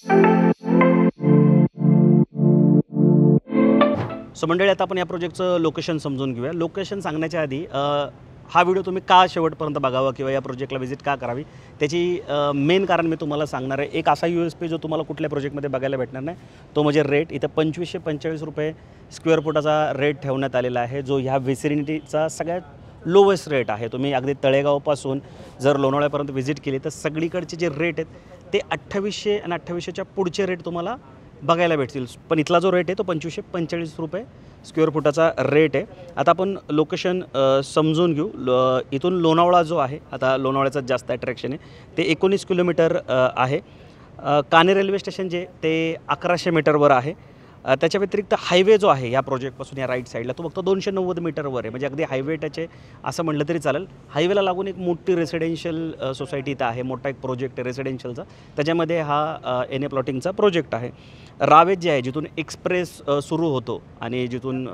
So मंडळी, आता आपण या प्रोजेक्टचं लोकेशन समजून घेऊया. लोकेशन सांगण्याच्या आधी हा व्हिडिओ तुम्ही का शेवटपर्यंत बघावा किंवा या प्रोजेक्टला व्हिजिट का करावी त्याची मेन कारण मी तुम्हाला सांगणार आहे. एक असा USP जो तुम्हाला कुठल्या प्रोजेक्टमध्ये बघायला भेटणार नाही, तो म्हणजे रेट. इथं 2545 रुपये स्क्वेअर फुटाचा रेट ठेवण्यात आलेला आहे, जो ह्या व्हिसिनिटीचा सगळ्यात लोवेस्ट रेट आहे. तुम्ही अगदी तळेगावपासून जर लोणावळ्यापर्यंत व्हिजिट केली तर सगळीकडचे जे रेट आहेत ते 2800 आणि 2800च्या पुढचे रेट तुम्हाला बघायला भेटतील. पण इथला जो रेट आहे तो 2545 रुपये स्क्वेअर फुटाचा रेट आहे. आता आपण लोकेशन समजून घेऊ. इथून लोणावळा जो आहे, आता लोणावळ्याचं जास्त अट्रॅक्शन आहे, ते 19 किलोमीटर आहे. काणे रेल्वे स्टेशन जे ते 1100 मीटरवर आहे. त्याच्या व्यतिरिक्त हायवे जो आहे या प्रोजेक्टपासून या राईट साईडला तो फक्त 290 मीटरवर आहे. म्हणजे अगदी हायवे टच आहे असं म्हटलं तरी चालेल. हायवेला लागून एक मोठी रेसिडेन्शियल सोसायटी इथं आहे. मोठा एक प्रोजेक्ट आहे रेसिडेन्शियलचा, त्याच्यामध्ये हा NA प्लॉटिंगचा प्रोजेक्ट आहे. रावेत जे आहे, जिथून एक्सप्रेस सुरू होतो आणि जिथून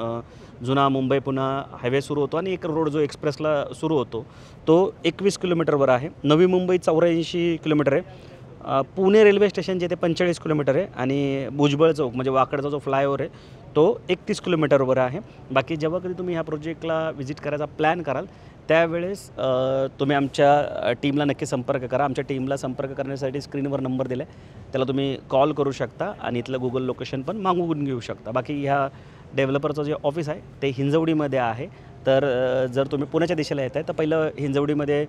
जुना मुंबई पुणे हायवे सुरू होतो आणि एक रोड जो एक्सप्रेसला सुरू होतो तो 21 किलोमीटरवर आहे. नवी मुंबई 84 किलोमीटर आहे. पुणे रेल्वे स्टेशन जे ते 45 किलोमीटर आहे आणि भुजबळ चौक म्हणजे वाकडचा जो फ्लायओव्हर आहे तो 31 किलोमीटरवर आहे. बाकी जेव्हा कधी तुम्ही ह्या प्रोजेक्टला व्हिजिट करायचा प्लॅन कराल त्यावेळेस तुम्ही आमच्या टीमला नक्की संपर्क करा. आमच्या टीमला संपर्क करण्यासाठी स्क्रीनवर नंबर दिला आहे, त्याला तुम्ही कॉल करू शकता आणि इथलं गुगल लोकेशन पण मागवून घेऊ शकता. बाकी ह्या डेव्हलपरचं जे ऑफिस आहे ते हिंजवडीमध्ये आहे. तर जर तुम्ही पुण्याच्या दिशेला येत आहे तर पहिलं हिंजवडीमध्ये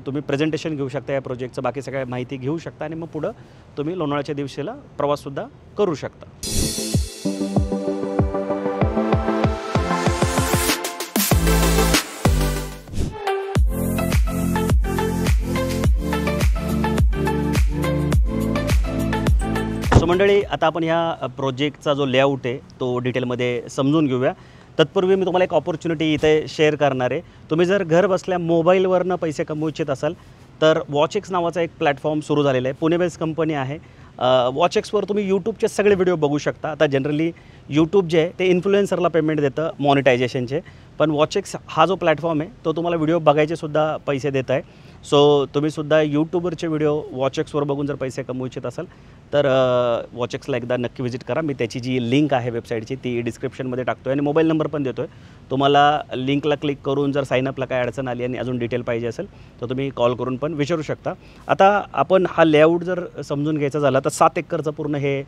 तुम्ही प्रेझेंटेशन घेऊ शकता या प्रोजेक्टचं, बाकी सगळ्या माहिती घेऊ शकता आणि मग पुढं तुम्ही लोणावळ्याच्या दिवशीला प्रवाससुद्धा करू शकता. सो मंडळी, आता आपण ह्या प्रोजेक्टचा जो लेआउट आहे तो डिटेलमध्ये समजून घेऊया. तत्पूर्वी मी तुम्हाला एक ऑपॉर्च्युनिटी इथे शेअर करणार आहे. तुम्ही जर घर बसल्या मोबाईलवरनं पैसे कमवू इच्छित असाल तर वॉचएक्स नावाचा एक प्लॅटफॉर्म सुरू झालेला आहे. पुणे बेस्ड कंपनी आहे. वॉचएक्सवर तुम्ही यूट्यूबचे सगळे व्हिडिओ बघू शकता. आता जनरली यूट्यूब जे आहे ते इन्फ्लुएन्सरला पेमेंट देतं मॉनिटायझेशनचे, पण वॉचएक्स हा जो प्लॅटफॉर्म आहे तो तुम्हाला व्हिडिओ बघायचे सुद्धा पैसे देत आहे. सो तुम्हीसुद्धा यूट्यूबवरचे व्हिडिओ वॉचएक्सवर बघून जर पैसे कमवू इच्छित असाल तर वॉचएक्सला एकदा नक्की व्हिजिट करा. मी त्याची जी लिंक आहे वेबसाईटची ती डिस्क्रिप्शनमध्ये टाकतो आहे आणि मोबाईल नंबर पण देतो आहे. तुम्हाला लिंकला क्लिक करून जर साईनअपला काय अडचण आली आणि अजून डिटेल पाहिजे असेल तर तुम्ही कॉल करून पण विचारू शकता. आता आपण हा लेआउट जर समजून घ्यायचा झाला तर 7 एकरचं पूर्ण हे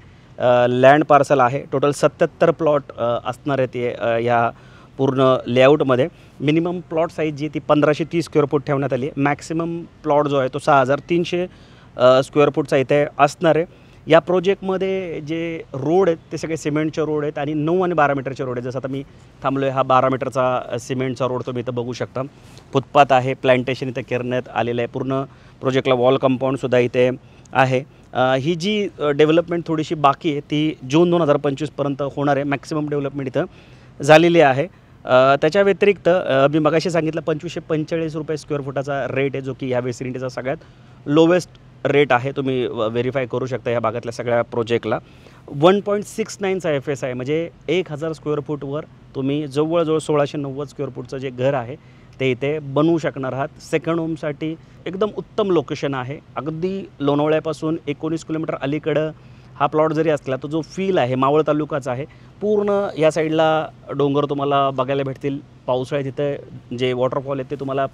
लँड पार्सल आहे. टोटल 77 प्लॉट असणार आहेत या पूर्ण लेआउटमध्ये. मिनिमम प्लॉट साईज जी ती 1530 स्क्वेअर फूट ठेवण्यात आली आहे. मॅक्सिमम प्लॉट जो आहे तो 6300 स्क्वेअर फूटचा इथे असणार आहे. या प्रोजेक्टमध्ये जे रोड आहेत ते सगळे सिमेंटचे रोड आहेत आणि 9 आणि 12 मीटरचे रोड आहेत. जसं आता मी थांबलो आहे, हा 12 मीटरचा सिमेंटचा रोड तुम्ही इथं बघू शकता. फुटपाथ आहे, प्लॅन्टेशन इथं करण्यात आलेलं आहे. पूर्ण प्रोजेक्टला वॉल कंपाऊंडसुद्धा इथे आहे. ही जी डेव्हलपमेंट थोडीशी बाकी आहे ती जून 2025पर्यंत होणार आहे. मॅक्सिमम डेव्हलपमेंट इथं झालेली आहे. त्याच्या व्यतिरिक्त मी मगाशी सांगितलं 2545 रुपये स्क्वेअर फुटाचा रेट आहे, जो की ह्या व्हिसिनिटीचा सगळ्यात लोवेस्ट रेट आहे. तुम्ही व्हेरीफाय करू शकता ह्या भागातल्या सगळ्या प्रोजेक्टला. 1.69चा FSI म्हणजे 1000 स्क्वेअर फूटवर तुम्ही जवळजवळ 1690 स्क्वेअर फूटचं जे घर आहे ते इथे बनवू शकणार आहात. सेकंड होमसाठी एकदम उत्तम लोकेशन आहे. अगदी लोणावळ्यापासून 19 किलोमीटर अलीकडं हा प्लॉट जरी असला तो जो फील आहे मावळ तालुकाचा आहे. पूर्ण या साईडला डोंगर तुम्हाला बघायला भेटतील. पावसाळ्यात तिथे जे वॉटरफॉल आहेत ते तुम्हाला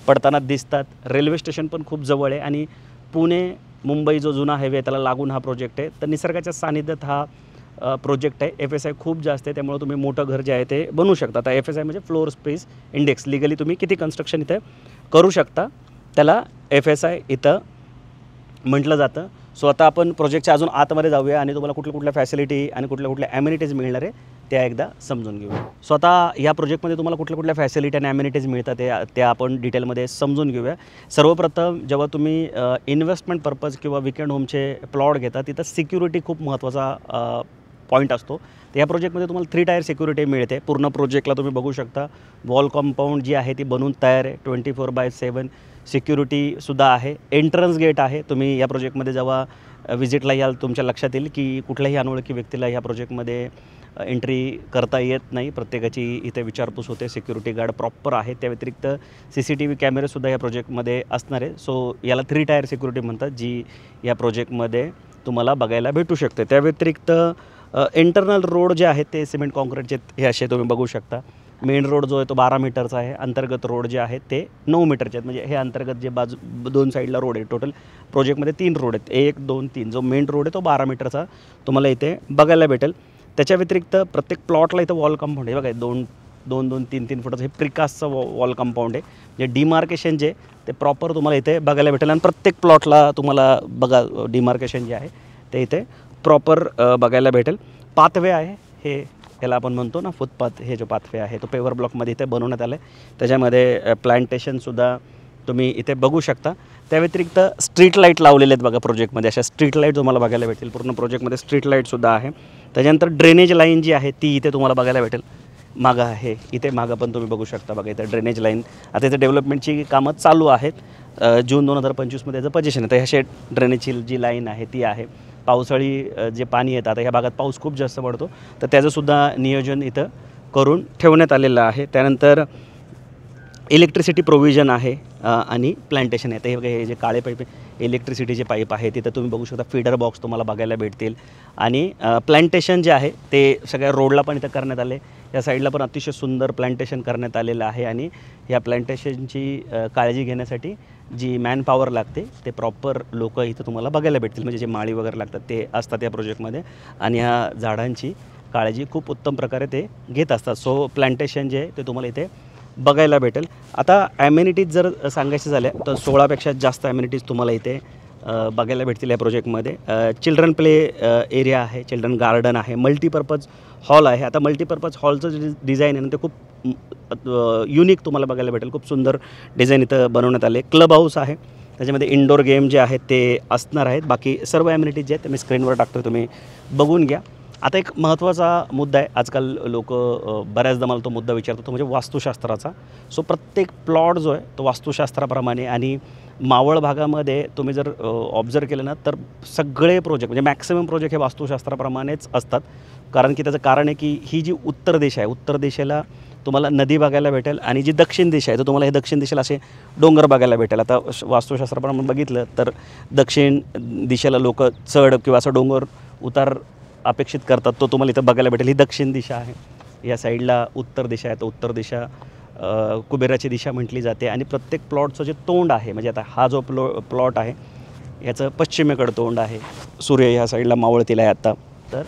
पडताना दिसतात. रेल्वे स्टेशन पण खूप जवळ आहे आणि पुणे मुंबई जो जुना हायवे त्याला लागून हा प्रोजेक्ट आहे. तर निसर्गाच्या सानिध्यात हा प्रोजेक्ट आहे. FSI खूप जास्त आहे, त्यामुळे तुम्ही मोठं घर जे आहे ते बनवू शकता. आता FSI म्हणजे फ्लोअर स्पेस इंडेक्स. लिगली तुम्ही किती कन्स्ट्रक्शन इथं करू शकता त्याला FSI इथं म्हटलं जातं. सो आता आपण प्रोजेक्टच्या अजून आतमध्ये जाऊया आणि तुम्हाला कुठल्या फॅसिलिटी आणि कुठल्या ॲम्युनिटीज मिळणार आहे त्या एकदा समजून घेऊया. सो आता या प्रोजेक्टमध्ये तुम्हाला कुठल्या फॅसिलिटी आणि ॲम्युनिटीज मिळतात त्या आपण डिटेलमध्ये समजून घेऊया. सर्वप्रथम जेव्हा तुम्ही इन्व्हेस्टमेंट पर्पज किंवा विकेंड होमचे प्लॉट घेता तिथं सिक्युरिटी खूप महत्त्वाचा पॉईंट असतो. तर या प्रोजेक्टमध्ये तुम्हाला 3 टायर सिक्युरिटी मिळते. पूर्ण प्रोजेक्टला तुम्ही बघू शकता वॉल कंपाऊंड जी आहे ती बनवून तयार आहे. 24/7 सिक्युरिटीसुद्धा आहे. एंट्रन्स गेट आहे. तुम्ही या प्रोजेक्टमध्ये जेव्हा व्हिजिटला याल तुमच्या लक्षात येईल की कुठल्याही अनोळखी व्यक्तीला ह्या प्रोजेक्टमध्ये एंट्री करता येत नाही. प्रत्येकाची इथे विचारपूस होते. सिक्युरिटी गार्ड प्रॉपर आहे. त्या व्यतिरिक्त CCTV कॅमेरेसुद्धा या प्रोजेक्टमध्ये असणार आहे. सो याला 3 टायर सिक्युरिटी म्हणतात जी या प्रोजेक्टमध्ये तुम्हाला बघायला भेटू शकते. त्या व्यतिरिक्त इंटरनल रोड जे आहेत ते सिमेंट कॉन्क्रीटचे हे असे तुम्ही बघू शकता. मेन रोड जो आहे तो 12 मीटरचा आहे. अंतर्गत रोड जे आहेत ते 9 मीटरचे आहेत. म्हणजे हे अंतर्गत जे दोन साईडला रोड आहे, टोटल प्रोजेक्टमध्ये 3 रोड आहेत, 1, 2, 3. जो मेन रोड आहे तो 12 मीटरचा तुम्हाला इथे बघायला भेटेल. त्याच्या व्यतिरिक्त प्रत्येक प्लॉटला इथं वॉल कंपाऊंड आहे बघा, 2-2, 3-3 फुटाचं हे प्रिकास्टचं वॉल कंपाऊंड आहे. म्हणजे डिमार्केशन जे ते प्रॉपर तुम्हाला इथे बघायला भेटेल आणि प्रत्येक प्लॉटला तुम्हाला बघा डिमार्केशन जे आहे ते इथे प्रॉपर बघायला भेटेल. पाथवे आहे, हे याला आपण म्हणतो ना फुटपाथ, हे जो पाथवे आहे तो पेवर ब्लॉकमध्ये इथे बनवण्यात आलं आहे. त्याच्यामध्ये प्लांटेशनसुद्धा तुम्ही इथे बघू शकता. त्या व्यतिरिक्त स्ट्रीट लाईट लावलेले आहेत बघा प्रोजेक्टमध्ये. अशा स्ट्रीट लाईट तुम्हाला बघायला भेटेल. पूर्ण प्रोजेक्टमध्ये स्ट्रीट लाईटसुद्धा आहे. त्याच्यानंतर ड्रेनेज लाईन जी आहे ती इथे तुम्हाला बघायला भेटेल. मागं आहे, इथे मागं पण तुम्ही बघू शकता बघा, इथे ड्रेनेज लाईन आता इथे डेव्हलपमेंटची कामं चालू आहेत. जून 2025मध्ये याचं पोझिशन आहे. तर ह्याचे ड्रेनेजची जी लाईन आहे ती आहे. पावसाळी जे पाणी येतं, आता ह्या भागात पाऊस खूप जास्त पडतो, तर त्याचंसुद्धा नियोजन इथं करून ठेवण्यात आलेलं आहे. त्यानंतर इलेक्ट्रिसिटी प्रोव्हिजन आहे आणि प्लांटेशन आहे. तर हे बघा, हे जे काळे पाईप इलेक्ट्रिसिटीचे पाईप आहे तिथं तुम्ही बघू शकता. फीडर बॉक्स तुम्हाला बघायला भेटतील आणि प्लांटेशन जे आहे ते सगळ्या रोडला पण इथं करण्यात आले. या साईडला पण अतिशय सुंदर प्लांटेशन करण्यात आलेलं आहे आणि ह्या प्लांटेशनची काळजी घेण्यासाठी जी मॅन पॉवर लागते ते प्रॉपर लोक इथं तुम्हाला बघायला भेटतील. म्हणजे जे माळी वगैरे लागतात ते असतात या प्रोजेक्टमध्ये आणि ह्या झाडांची काळजी खूप उत्तम प्रकारे ते घेत असतात. सो प्लांटेशन जे आहे ते तुम्हाला इथे बघायला भेटेल. आता ॲम्युनिटीज जर सांगायचं झाल्या तर 16पेक्षा जास्त ॲम्युनिटीज तुम्हाला इथे बघायला भेटतील या प्रोजेक्टमध्ये. चिल्ड्रन प्ले एरिया आहे, चिल्ड्रन गार्डन आहे, मल्टीपर्पज हॉल आहे. आता मल्टीपर्पज हॉलचं जे डिझाईन आहे ना ते खूप युनिक तुम्हाला बघायला भेटेल. खूप सुंदर डिझाईन इथं बनवण्यात आले. क्लब हाऊस आहे, त्याच्यामध्ये इंडोर गेम जे आहेत ते असणार आहेत. बाकी सर्व ॲम्युनिटीज जे आहेत ते मी स्क्रीनवर टाकतो, तुम्ही बघून घ्या. आता एक महत्त्वाचा मुद्दा आहे, आजकाल लोक बऱ्याचदा मला तो मुद्दा विचारतात, तो म्हणजे वास्तुशास्त्राचा. सो प्रत्येक प्लॉट जो आहे तो वास्तुशास्त्राप्रमाणे आणि मावळ भागामध्ये तुम्ही जर ऑब्झर्व केलं ना तर सगळे प्रोजेक्ट म्हणजे मॅक्सिमम प्रोजेक्ट हे वास्तुशास्त्राप्रमाणेच असतात. कारण की त्याचं कारण आहे की ही जी उत्तर दिशा आहे, उत्तर दिशेला तुम्हाला नदी बघायला भेटेल आणि जी दक्षिण दिशा आहे तर तुम्हाला हे दक्षिण दिशेला असे डोंगर बघायला भेटेल. आता वास्तुशास्त्राप्रमाणे बघितलं तर दक्षिण दिशेला लोक चढ किंवा असं डोंगर उतार अपेक्षित करतात, तो तुम्हाला इथं बघायला भेटेल. ही दक्षिण दिशा आहे, या साईडला उत्तर दिशा आहे. तर उत्तर दिशा कुबेराची दिशा म्हटली जाते आणि प्रत्येक प्लॉटचं जे तोंड आहे, म्हणजे आता हा जो प्लॉट आहे ह्याचं पश्चिमेकडं तोंड आहे. सूर्य ह्या साईडला मावळतीला आहे आत्ता, तर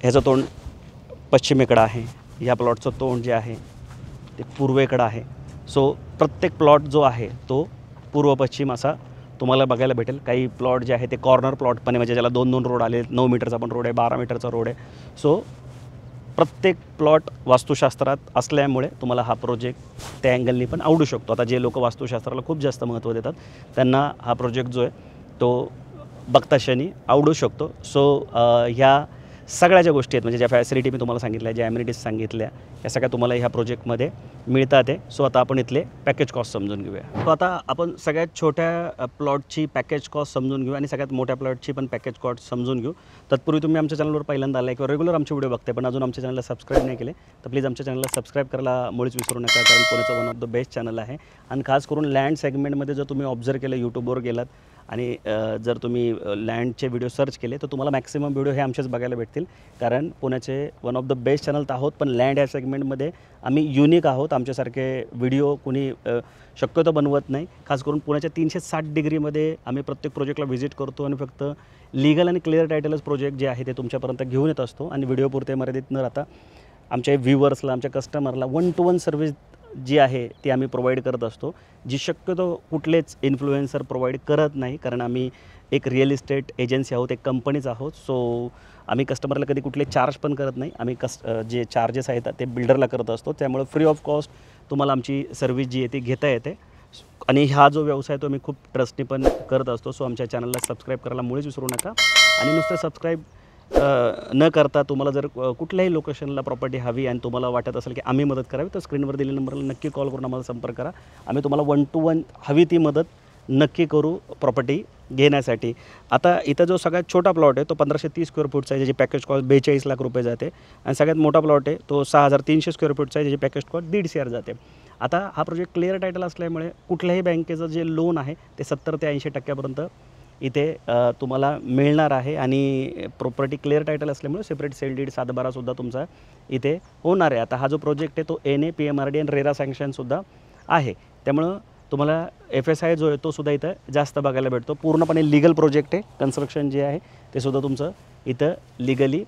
ह्याचं तोंड पश्चिमेकडं आहे. या प्लॉटचं तोंड जे आहे ते पूर्वेकडं आहे. सो प्रत्येक प्लॉट जो आहे तो पूर्व पश्चिम असा तुम्हाला बघायला भेटेल. काही प्लॉट जे आहे ते कॉर्नर प्लॉट पण आहे, म्हणजे ज्याला 2-2 रोड आले. 9 मीटरचा पण रोड आहे, 12 मीटरचा रोड आहे. सो प्रत्येक प्लॉट वास्तुशास्त्रात असल्यामुळे तुम्हाला हा प्रोजेक्ट त्या अँगलनी पण आवडू शकतो. आता जे लोक वास्तुशास्त्राला खूप जास्त महत्त्व देतात त्यांना हा प्रोजेक्ट जो आहे तो बघता क्षणी आवडू शकतो. सो ह्या सगळ्या ज्या गोष्टी आहेत, म्हणजे ज्या फॅसिलिटी मी तुम्हाला सांगितल्या, ज्या ॲम्युनिटीज सांगितल्या, या सगळ्या तुम्हाला ह्या प्रोजेक्टमध्ये मिळतात आहे. सो आता आपण इथले पॅकेज कॉस्ट समजून घेऊया. सो आता आपण सगळ्यात छोट्या प्लॉटची पॅकेज कॉस्ट समजून घेऊ आणि सगळ्यात मोठ्या प्लॉटची पण पॅकेज कॉस्ट समजून घेऊ. तत्पूर्वी तुम्ही आमच्या चॅनलवर पहिल्यांदा आला किंवा रेग्युलर आमचे व्हिडिओ बघते पण अजून आमच्या चॅनलला सबस्क्राईब नाही केले तर प्लीज आमच्या चॅनलला सबस्क्राईब करायला मुळीच विसरू नका, कारण पुण्याचं one of the best channel आहे. आणि खास करून लँड सेगमेंटमध्ये जर तुम्ही ऑब्झर्व केलं, यूट्यूबवर गेलात आणि जर तुम्ही लँडचे व्हिडिओ सर्च केले तर तुम्हाला मॅक्सिमम व्हिडिओ हे आमचेच बघायला भेटतील. कारण पुण्याचे one of the best channel तर आहोत, पण लँड या सेगमेंटमध्ये आम्ही युनिक आहोत. आमच्यासारखे व्हिडिओ कुणी शक्यतो बनवत नाही. खास करून पुण्याच्या 360 डिग्रीमध्ये आम्ही प्रत्येक प्रोजेक्टला व्हिजिट करतो आणि फक्त लीगल आणि क्लिअर टायटलच प्रोजेक्ट जे आहे ते तुमच्यापर्यंत घेऊन येत असतो. आणि व्हिडिओपुरते मर्यादित न राहता आमच्या व्ह्यूवर्सला, आमच्या कस्टमरला 1-to-1 सर्व्हिस जी आहे ती आम्ही प्रोव्हाइड करत असतो, जी शक्यतो कुठलेच इन्फ्लुएन्सर प्रोव्हाइड करत नाही. कारण आम्ही एक रिअल इस्टेट एजन्सी आहोत, एक कंपनीच आहोत. सो आम्ही कस्टमरला कधी कुठले चार्ज पण करत नाही. आम्ही जे चार्जेस आहेत ते बिल्डरला करत असतो. त्यामुळे फ्री ऑफ कॉस्ट तुम्हाला आमची सर्व्हिस जी आहे ती घेता येते. आणि हा जो व्यवसाय तो आम्ही खूप ट्रस्टनी पण करत असतो. सो आमच्या चॅनलला सबस्क्राईब करायला मुळीच विसरू नका. आणि नुसतं सबस्क्राईब न करता तुम्हाला जर कुठल्याही लोकेशनला प्रॉपर्टी हवी आणि तुम्हाला वाटत असेल की आम्ही मदत करावी तर स्क्रीनवर दिलेल्या नंबरला नक्की कॉल करून आम्हाला संपर्क करा. आम्ही तुम्हाला 1-to-1 हवी ती मदत नक्की करू प्रॉपर्टी घेण्यासाठी. आता इथं जो सगळ्यात छोटा प्लॉट आहे तो 1530 स्क्वेअर फूटचा आहे, ज्याची पॅकेज कॉस्ट 42 लाख रुपये जाते. आणि सगळ्यात मोठा प्लॉट आहे तो 6300 स्क्वेअर फूटचा आहे, ज्याची पॅकेज कॉस्ट 1.5 CR जाते. आता हा प्रोजेक्ट क्लिअर टायटल असल्यामुळे कुठल्याही बँकेचं जे लोन आहे ते 70 ते 80% इथे तुम्हाला मिळणार आहे आणि प्रॉपर्टी क्लिअर टायटल असल्यामुळे सेपरेट सेल डीड 7/12 तुमचा इथे होणार आहे. आता हा जो प्रोजेक्ट आहे तो NA PMRD आणि रेरा सँक्शनसुद्धा आहे. त्यामुळं तुम्हाला FSI जो आहे तो सुद्धा इथं जास्त बघायला भेटतो. पूर्णपणे लीगल प्रोजेक्ट आहे. कन्स्ट्रक्शन जे आहे ते सुद्धा तुमचं इथं लीगली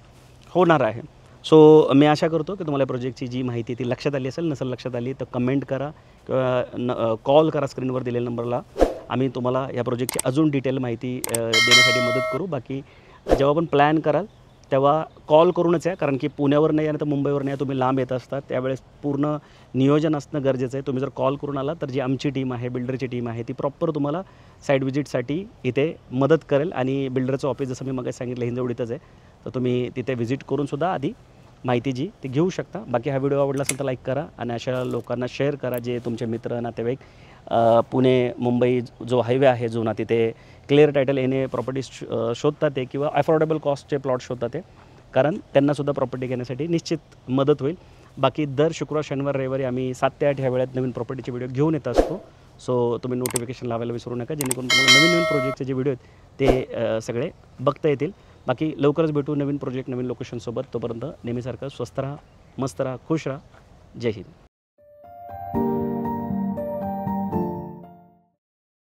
होणार आहे. सो मी आशा करतो की तुम्हाला प्रोजेक्टची जी माहिती ती लक्षात आली असेल. नसेल लक्षात आली तर कमेंट करा किंवा कॉल करा स्क्रीनवर दिलेल्या नंबरला. आम्ही तुम्हाला या प्रोजेक्टची अजून डिटेल माहिती देण्यासाठी मदत करू. बाकी जेव्हा पण प्लॅन कराल तेव्हा कॉल करूनच या, कारण की पुण्यावरून या तर मुंबईवरून या, तुम्ही लांब येत असतात त्यावेळेस पूर्ण नियोजन असणं गरजेचं आहे. तुम्ही जर कॉल करून आला तर जी आमची टीम आहे, बिल्डरची टीम आहे, ती प्रॉपर तुम्हाला साईट व्हिजिटसाठी इथे मदत करेल. आणि बिल्डरचं ऑफिस जसं मी मग सांगितलं हिंजवडीतच आहे, तर तुम्ही तिथे व्हिजिट करूनसुद्धा आधी माहिती जी ती घेऊ शकता. बाकी हा व्हिडिओ आवडला असेल तर लाईक करा आणि अशा लोकांना शेअर करा जे तुमचे मित्र नातेवाईक पुणे मुंबई जो हायवे आहे जुना तिथे क्लिअर टायटल NA प्रॉपर्टीज शोधतात ते किंवा अफोर्डेबल कॉस्टचे प्लॉट शोधतात ते, कारण त्यांनासुद्धा प्रॉपर्टी घेण्यासाठी निश्चित मदत होईल. बाकी दर शुक्रवार शनिवार रविवारी आम्ही 7 ते 8 ह्या वेळात नवीन प्रॉपर्टीचे व्हिडिओ घेऊन येत असतो. सो तुम्ही नोटिफिकेशन लावायला विसरू नका, जेणेकरून तुम्हाला नवीन नवीन प्रोजेक्टचे जे व्हिडिओ आहेत ते सगळे बघता येतील. बाकी लवकरच भेटू नवीन प्रोजेक्ट नवीन लोकेशनसोबत. तोपर्यंत नेहमीसारखं स्वस्त राहा, मस्त राहा, खुश राहा. जय हिंद.